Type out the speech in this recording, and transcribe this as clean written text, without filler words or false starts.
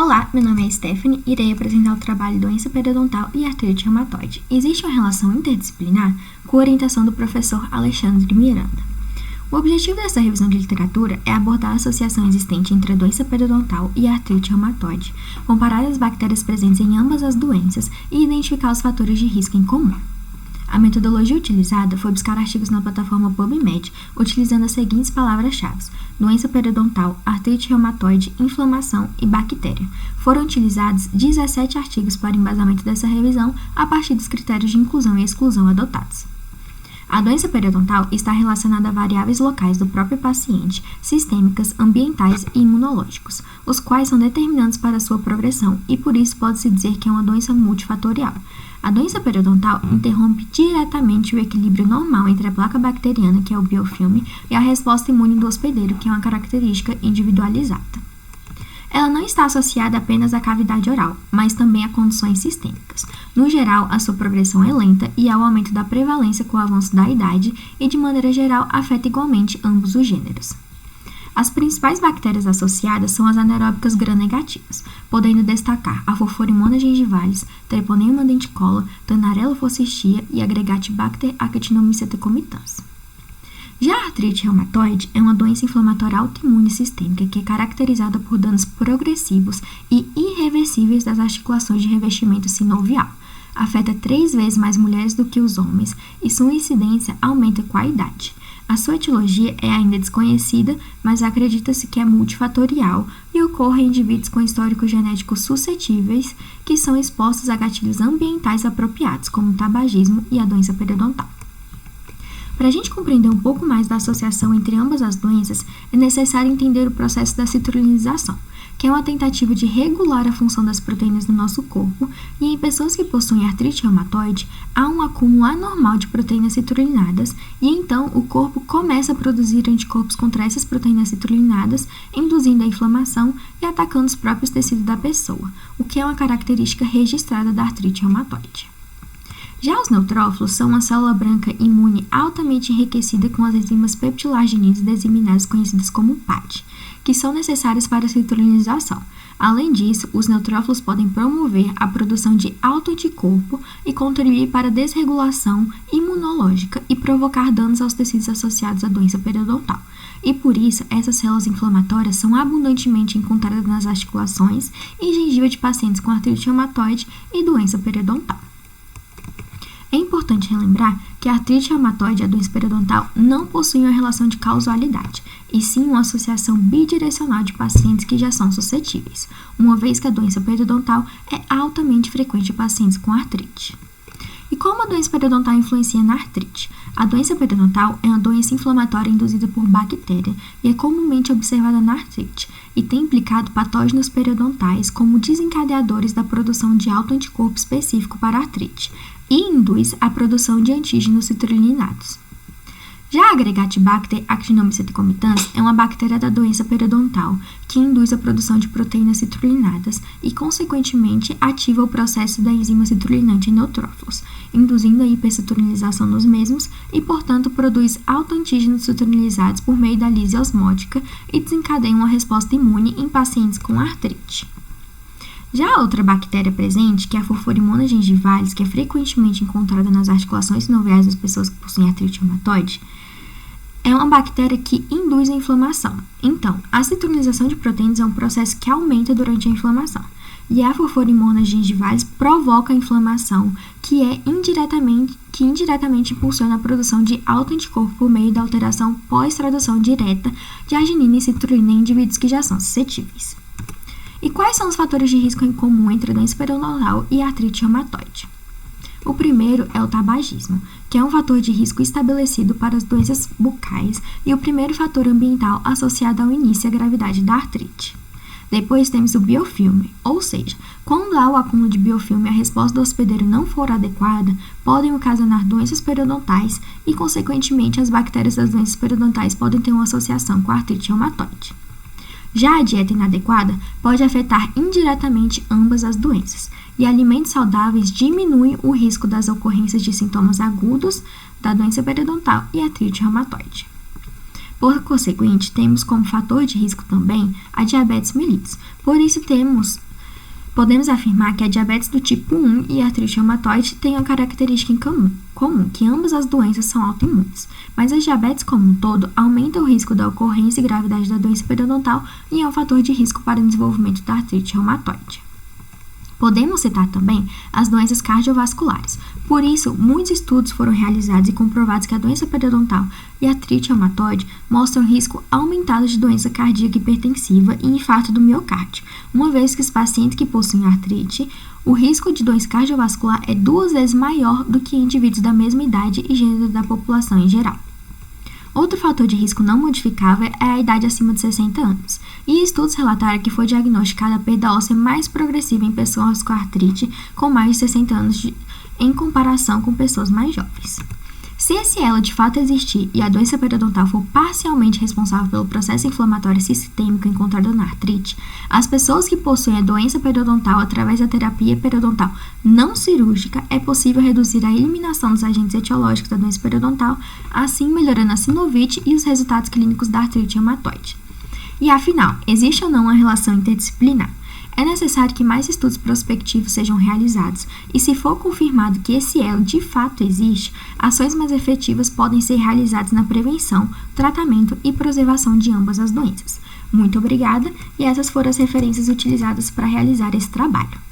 Olá, meu nome é Stephanie e irei apresentar o trabalho Doença Periodontal e Artrite Reumatoide. Existe uma relação interdisciplinar com a orientação do professor Alexandre Miranda. O objetivo dessa revisão de literatura é abordar a associação existente entre a doença periodontal e a artrite reumatoide, comparar as bactérias presentes em ambas as doenças e identificar os fatores de risco em comum. A metodologia utilizada foi buscar artigos na plataforma PubMed, utilizando as seguintes palavras-chave: doença periodontal, artrite reumatoide, inflamação e bactéria. Foram utilizados 17 artigos para embasamento dessa revisão a partir dos critérios de inclusão e exclusão adotados. A doença periodontal está relacionada a variáveis locais do próprio paciente, sistêmicas, ambientais e imunológicos, os quais são determinantes para sua progressão e por isso pode-se dizer que é uma doença multifatorial. A doença periodontal interrompe diretamente o equilíbrio normal entre a placa bacteriana, que é o biofilme, e a resposta imune do hospedeiro, que é uma característica individualizada. Ela não está associada apenas à cavidade oral, mas também a condições sistêmicas. No geral, a sua progressão é lenta e há o aumento da prevalência com o avanço da idade e, de maneira geral, afeta igualmente ambos os gêneros. As principais bactérias associadas são as anaeróbicas gram-negativas, podendo destacar a Furfurimonas gingivalis, Treponema denticola, Tannarella focistia e Agregatibacter actinomycetocomitans. Já a artrite reumatoide é uma doença inflamatória autoimune sistêmica que é caracterizada por danos progressivos e irreversíveis das articulações de revestimento sinovial. Afeta 3 vezes mais mulheres do que os homens e sua incidência aumenta com a idade. A sua etiologia é ainda desconhecida, mas acredita-se que é multifatorial e ocorre em indivíduos com históricos genéticos suscetíveis que são expostos a gatilhos ambientais apropriados, como o tabagismo e a doença periodontal. Para a gente compreender um pouco mais da associação entre ambas as doenças, é necessário entender o processo da citrulinização, que é uma tentativa de regular a função das proteínas no nosso corpo, e em pessoas que possuem artrite reumatoide, há um acúmulo anormal de proteínas citrulinadas, e então o corpo começa a produzir anticorpos contra essas proteínas citrulinadas, induzindo a inflamação e atacando os próprios tecidos da pessoa, o que é uma característica registrada da artrite reumatoide. Já os neutrófilos são uma célula branca imune altamente enriquecida com as enzimas peptilaginase desaminases conhecidas como PAD, que são necessárias para a citrulinização. Além disso, os neutrófilos podem promover a produção de autoanticorpo e contribuir para a desregulação imunológica e provocar danos aos tecidos associados à doença periodontal. E por isso, essas células inflamatórias são abundantemente encontradas nas articulações e gengiva de pacientes com artrite reumatoide e doença periodontal. É importante relembrar que a artrite reumatoide e a doença periodontal não possuem uma relação de causalidade, e sim uma associação bidirecional de pacientes que já são suscetíveis, uma vez que a doença periodontal é altamente frequente em pacientes com artrite. E como a doença periodontal influencia na artrite? A doença periodontal é uma doença inflamatória induzida por bactéria e é comumente observada na artrite e tem implicado patógenos periodontais como desencadeadores da produção de autoanticorpo específico para a artrite e induz a produção de antígenos citrulinados. Já a Agregatibacter actinomycetocomitans é uma bactéria da doença periodontal que induz a produção de proteínas citrulinadas e, consequentemente, ativa o processo da enzima citrulinante em neutrófilos, induzindo a hipercitrulinização nos mesmos e, portanto, produz autoantígenos citrulinizados por meio da lise osmótica e desencadeia uma resposta imune em pacientes com artrite. Já a outra bactéria presente, que é a Furfurimonas gingivalis, que é frequentemente encontrada nas articulações sinoviais das pessoas que possuem artrite reumatoide, é uma bactéria que induz a inflamação. Então, a citrulinização de proteínas é um processo que aumenta durante a inflamação. E a Furfurimonas gingivalis provoca a inflamação, que indiretamente impulsiona a produção de autoanticorpo por meio da alteração pós-tradução direta de arginina e citrulina em indivíduos que já são suscetíveis. E quais são os fatores de risco em comum entre a doença periodontal e a artrite reumatoide? O primeiro é o tabagismo, que é um fator de risco estabelecido para as doenças bucais e o primeiro fator ambiental associado ao início e à gravidade da artrite. Depois temos o biofilme, ou seja, quando há o acúmulo de biofilme e a resposta do hospedeiro não for adequada, podem ocasionar doenças periodontais e, consequentemente, as bactérias das doenças periodontais podem ter uma associação com a artrite reumatoide. Já a dieta inadequada pode afetar indiretamente ambas as doenças, e alimentos saudáveis diminuem o risco das ocorrências de sintomas agudos da doença periodontal e artrite reumatoide. Por conseguinte, temos como fator de risco também a diabetes mellitus. Por isso, temos Podemos afirmar que a diabetes do tipo 1 e a artrite reumatoide têm uma característica em comum, que ambas as doenças são autoimunes, mas a diabetes como um todo aumenta o risco da ocorrência e gravidade da doença periodontal e é um fator de risco para o desenvolvimento da artrite reumatoide. Podemos citar também as doenças cardiovasculares. Por isso, muitos estudos foram realizados e comprovados que a doença periodontal e a artrite reumatoide mostram risco aumentado de doença cardíaca hipertensiva e infarto do miocárdio, uma vez que os pacientes que possuem artrite, o risco de doença cardiovascular é 2 vezes maior do que indivíduos da mesma idade e gênero da população em geral. Outro fator de risco não modificável é a idade acima de 60 anos, e estudos relataram que foi diagnosticada a perda óssea mais progressiva em pessoas com artrite com mais de 60 anos em comparação com pessoas mais jovens. Se esse elo de fato existir e a doença periodontal for parcialmente responsável pelo processo inflamatório sistêmico encontrado na artrite, as pessoas que possuem a doença periodontal através da terapia periodontal não cirúrgica é possível reduzir a eliminação dos agentes etiológicos da doença periodontal, assim melhorando a sinovite e os resultados clínicos da artrite reumatoide. E afinal, existe ou não uma relação interdisciplinar? É necessário que mais estudos prospectivos sejam realizados e, se for confirmado que esse elo de fato existe, ações mais efetivas podem ser realizadas na prevenção, tratamento e preservação de ambas as doenças. Muito obrigada, e essas foram as referências utilizadas para realizar esse trabalho.